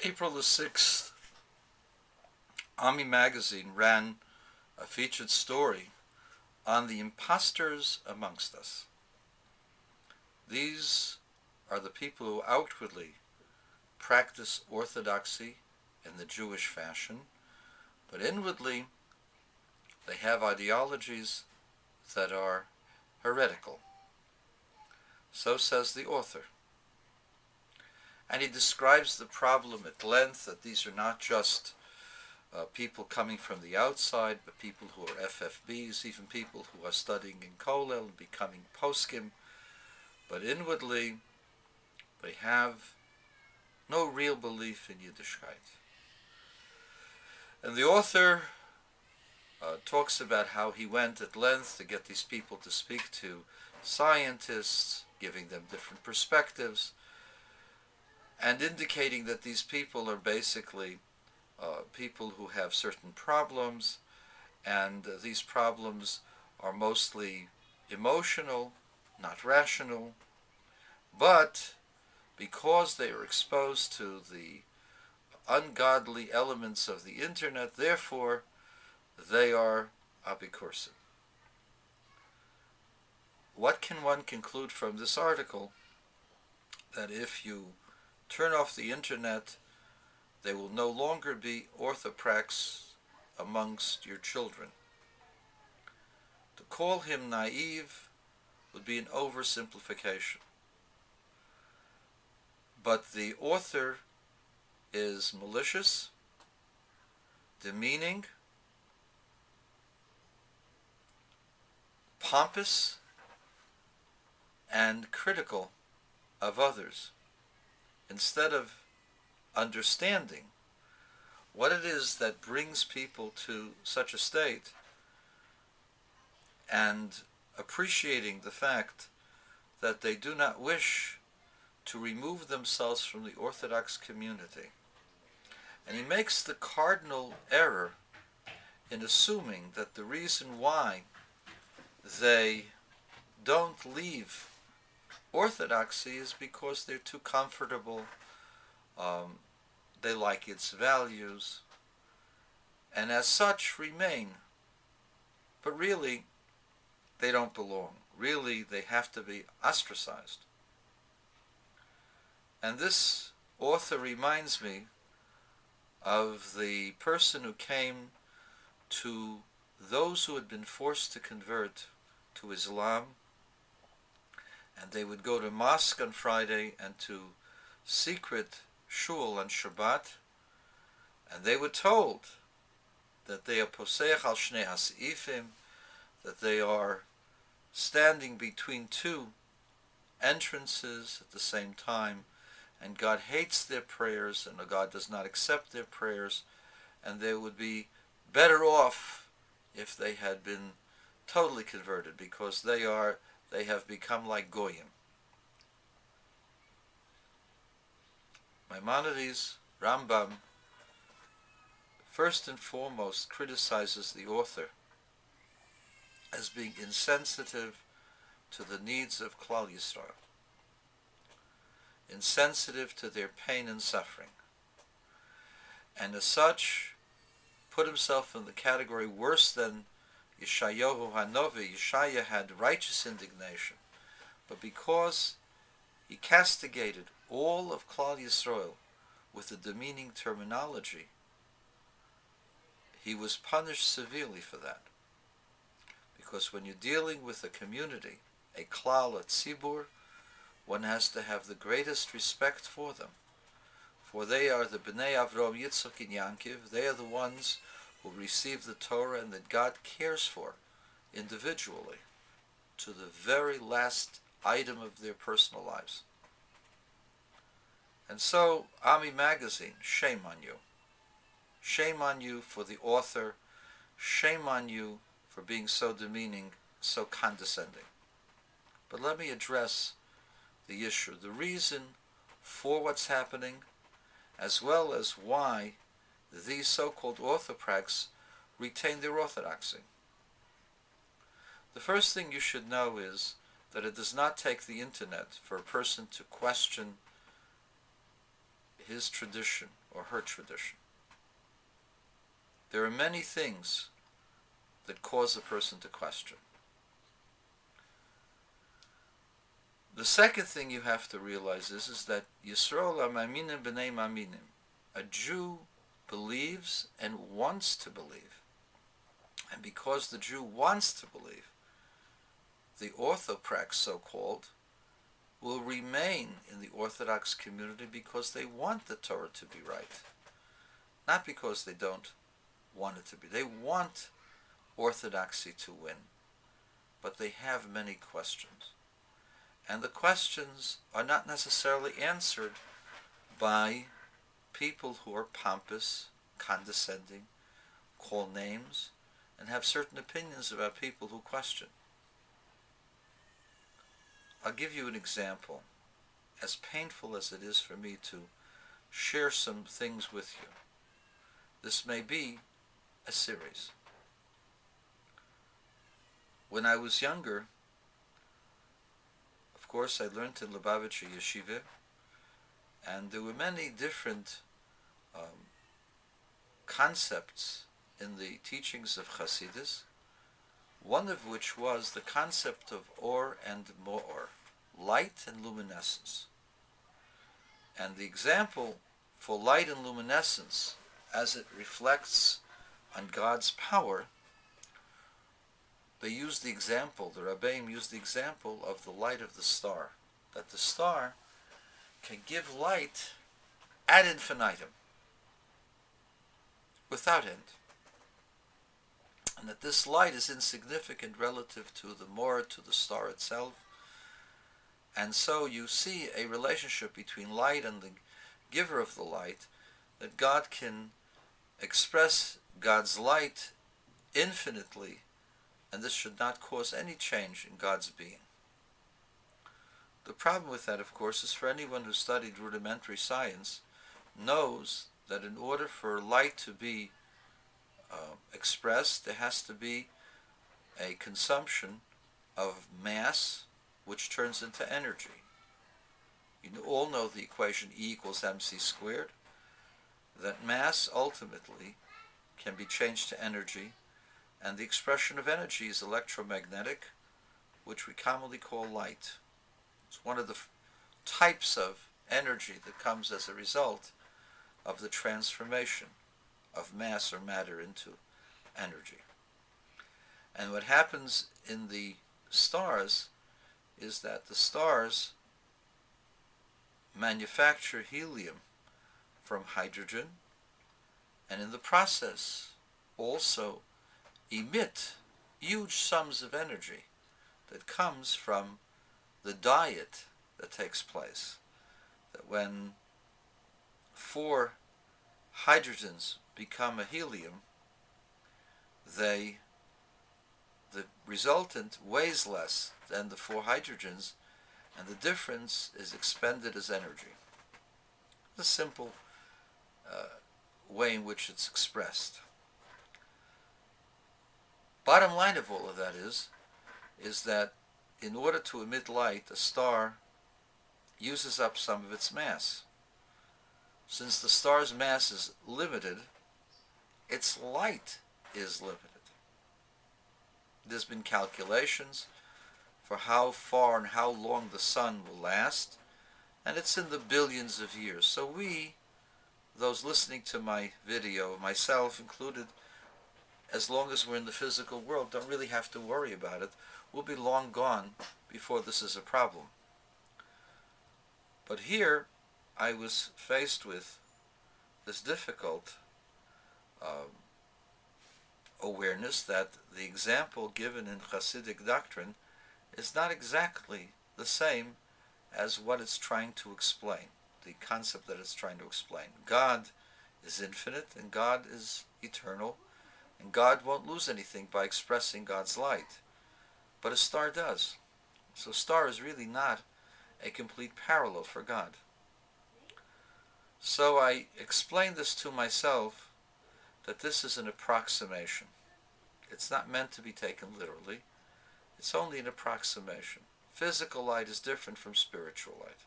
April the 6th, Ami Magazine ran a featured story on the impostors amongst us. These are the people who outwardly practice orthodoxy in the Jewish fashion, but inwardly they have ideologies that are heretical. So says the author. And he describes the problem at length, that these are not just people coming from the outside, but people who are FFBs, even people who are studying in Kollel and becoming poskim, but inwardly they have no real belief in Yiddishkeit. And the author talks about how he went at length to get these people to speak to scientists, giving them different perspectives, and indicating that these people are basically people who have certain problems, and these problems are mostly emotional, not rational, but because they are exposed to the ungodly elements of the internet, therefore they are abikursim. What can one conclude from this article? That if you turn off the internet, they will no longer be orthoprax amongst your children. To call him naive would be an oversimplification. But the author is malicious, demeaning, pompous, and critical of others, instead of understanding what it is that brings people to such a state and appreciating the fact that they do not wish to remove themselves from the Orthodox community. And he makes the cardinal error in assuming that the reason why they don't leave Orthodoxy is because they're too comfortable, they like its values, and as such remain. But really, they don't belong. Really, they have to be ostracized. And this author reminds me of the person who came to those who had been forced to convert to Islam, and they would go to mosque on Friday and to secret shul on Shabbat, and they were told that they are poseach al shnei hasifim, that they are standing between two entrances at the same time, and God hates their prayers, and God does not accept their prayers, and they would be better off if they had been totally converted, because they have become like goyim. Maimonides, Rambam, first and foremost criticizes the author as being insensitive to the needs of Klal Yisrael, insensitive to their pain and suffering, and as such put himself in the category worse than Yeshayahu Hanovi. Yeshaya had righteous indignation, but because he castigated all of Klal Yisrael with a demeaning terminology, he was punished severely for that. Because when you're dealing with a community, a klal, a tzibur, one has to have the greatest respect for them. For they are the Bnei Avram, Yitzchak, and Yankiv. They are the ones who receive the Torah and that God cares for individually to the very last item of their personal lives. And so, Ami Magazine, shame on you. Shame on you for the author. Shame on you for being so demeaning, so condescending. But let me address the issue, the reason for what's happening, as well as why these so-called Orthoprax retain their orthodoxy. The first thing you should know is that it does not take the internet for a person to question his tradition or her tradition. There are many things that cause a person to question. The second thing you have to realize is that Yisrael ma'aminim b'nei ma'aminim. A Jew believes and wants to believe. And because the Jew wants to believe, the Orthoprax, so-called, will remain in the Orthodox community because they want the Torah to be right. Not because they don't want it to be. They want orthodoxy to win. But they have many questions. And the questions are not necessarily answered by people who are pompous, condescending, call names, and have certain opinions about people who question. I'll give you an example, as painful as it is for me to share some things with you. This may be a series. When I was younger, of course, I learned in Lubavitcher Yeshiva, and there were many different concepts in the teachings of Hasidus, one of which was the concept of Or and Mo'or, light and luminescence. And the example for light and luminescence, as it reflects on God's power, they used the example, the Rabbeim used the example of the light of the star, that the star can give light ad infinitum, without end, and that this light is insignificant relative to the more, to the star itself. And so you see a relationship between light and the giver of the light, that God can express God's light infinitely, and this should not cause any change in God's being. The problem with that, of course, is for anyone who studied rudimentary science, knows that in order for light to be expressed, there has to be a consumption of mass, which turns into energy. You all know the equation E equals mc squared, that mass ultimately can be changed to energy, and the expression of energy is electromagnetic, which we commonly call light. It's one of the types of energy that comes as a result of the transformation of mass or matter into energy. And what happens in the stars is that the stars manufacture helium from hydrogen, and in the process also emit huge sums of energy that comes from the diet that takes place. That when 4 hydrogens become a helium, the resultant weighs less than the 4 hydrogens, and the difference is expended as energy. The simple way in which it's expressed. Bottom line of all of that is that in order to emit light, a star uses up some of its mass. Since the star's mass is limited, its light is limited. There's been calculations for how far and how long the sun will last, and it's in the billions of years. So we, those listening to my video, myself included, as long as we're in the physical world, don't really have to worry about it. We'll be long gone before this is a problem. But here, I was faced with this difficult awareness that the example given in Hasidic doctrine is not exactly the same as what it's trying to explain, the concept that it's trying to explain. God is infinite, and God is eternal, and God won't lose anything by expressing God's light. But a star does. So a star is really not a complete parallel for God. So I explained this to myself, that this is an approximation. It's not meant to be taken literally. It's only an approximation. Physical light is different from spiritual light.